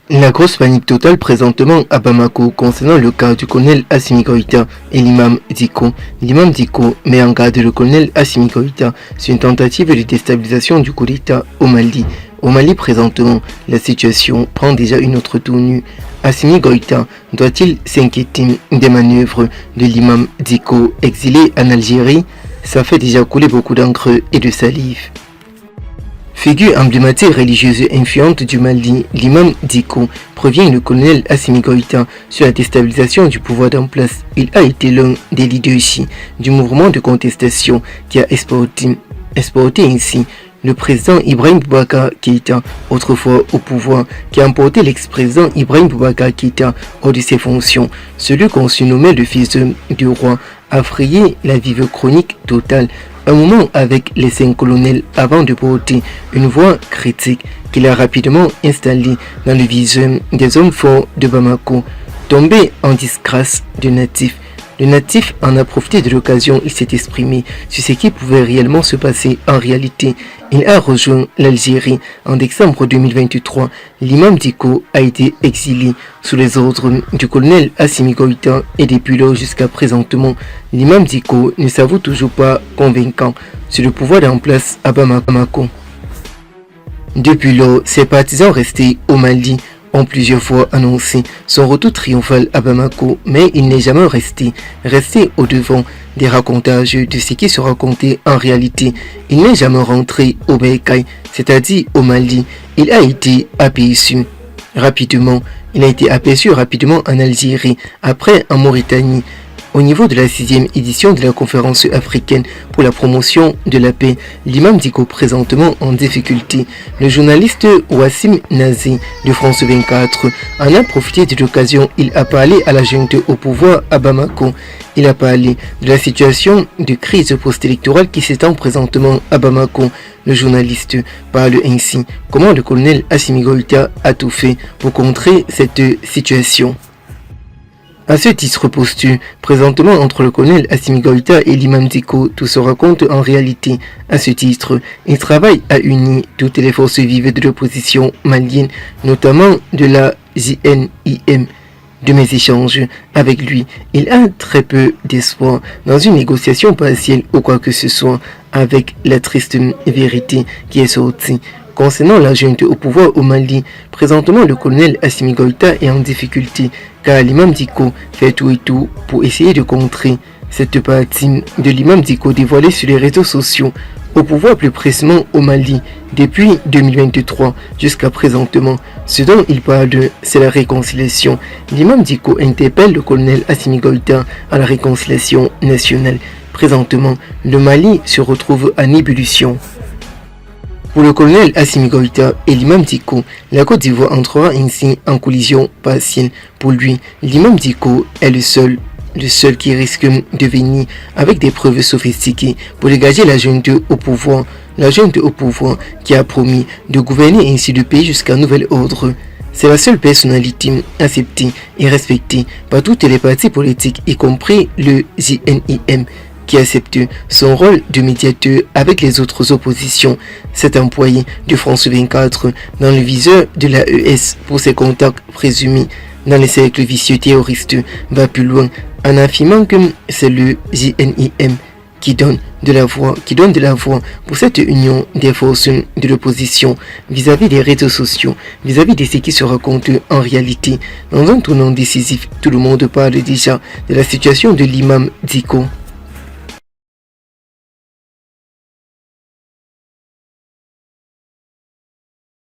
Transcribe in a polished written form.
La grosse panique totale présentement à Bamako concernant le cas du colonel Assimi Goïta et l'imam Diko. L'imam Diko met en garde le colonel Assimi Goïta sur une tentative de déstabilisation du coup d'État au Mali. Au Mali présentement, la situation prend déjà une autre tournure. Assimi Goïta doit-il s'inquiéter des manœuvres de l'imam Diko exilé en Algérie? Ça fait déjà couler beaucoup d'encre et de salive. Figure emblématique religieuse influente du Mali, l'imam Diko provient le colonel Assimi Goïta sur la déstabilisation du pouvoir en place. Il a été l'un des leaderships du mouvement de contestation qui a exporté ainsi le président Ibrahim Boubacar Keïta, autrefois au pouvoir, qui a emporté l'ex-président Ibrahim Boubacar Keïta hors de ses fonctions. Celui qu'on surnommait le fils du roi a frayé la vive chronique totale. Un moment avec les 5 colonels avant de porter une voix critique qu'il a rapidement installée dans le viseur des hommes forts de Bamako. Tombé en disgrâce de natifs, le natif en a profité de l'occasion, il s'est exprimé sur ce qui pouvait réellement se passer en réalité. Il a rejoint l'Algérie en décembre 2023. L'imam Diko a été exilé sous les ordres du colonel Assimi Goïta et depuis lors jusqu'à présentement, l'imam Diko ne s'avoue toujours pas convaincant sur le pouvoir en place à Bamako. Depuis lors, ses partisans restés au Mali ont plusieurs fois annoncé son retour triomphal à Bamako, mais il n'est jamais resté au devant des racontages de ce qui se racontait en réalité. Il n'est jamais rentré au Bercail, c'est-à-dire au Mali. Il a été aperçu rapidement en Algérie, après en Mauritanie. Au niveau de la 6e édition de la conférence africaine pour la promotion de la paix, l'imam Diko présentement en difficulté. Le journaliste Wassim Nazi de France 24 en a profité de l'occasion. Il a parlé à la junte au pouvoir à Bamako. Il a parlé de la situation de crise post-électorale qui s'étend présentement à Bamako. Le journaliste parle ainsi comment le colonel Assimi Goïta a tout fait pour contrer cette situation. À ce titre postu, présentement entre le colonel Assimi Goïta et l'imam Diko, tout se raconte en réalité. À ce titre, il travaille à unir toutes les forces vives de l'opposition malienne, notamment de la JNIM. De mes échanges avec lui, il a très peu d'espoir dans une négociation partielle ou quoi que ce soit, avec la triste vérité qui est sortie. Concernant la junte au pouvoir au Mali, présentement le colonel Assimi Goïta est en difficulté car l'imam Diko fait tout et tout pour essayer de contrer cette partie de l'imam Diko dévoilée sur les réseaux sociaux. Au pouvoir plus précisément au Mali, depuis 2023 jusqu'à présentement, ce dont il parle, c'est la réconciliation. L'imam Diko interpelle le colonel Assimi Goïta à la réconciliation nationale. Présentement, le Mali se retrouve en ébullition. Pour le colonel Assimi Goïta et l'imam Diko, la Côte d'Ivoire entrera ainsi en collision partielle. Pour lui, l'imam Diko est le seul qui risque de venir avec des preuves sophistiquées pour dégager la junte au pouvoir. La junte au pouvoir qui a promis de gouverner ainsi le pays jusqu'à nouvel ordre. C'est la seule personnalité acceptée et respectée par toutes les partis politiques, y compris le JNIM, qui accepte son rôle de médiateur avec les autres oppositions. Cet employé de France 24 dans le viseur de la ES pour ses contacts présumés dans les cercles vicieux terroristes va plus loin en affirmant que c'est le JNIM qui donne de la voix pour cette union des forces de l'opposition vis-à-vis des réseaux sociaux, vis-à-vis de ce qui se raconte en réalité. Dans un tournant décisif, tout le monde parle déjà de la situation de l'imam Diko.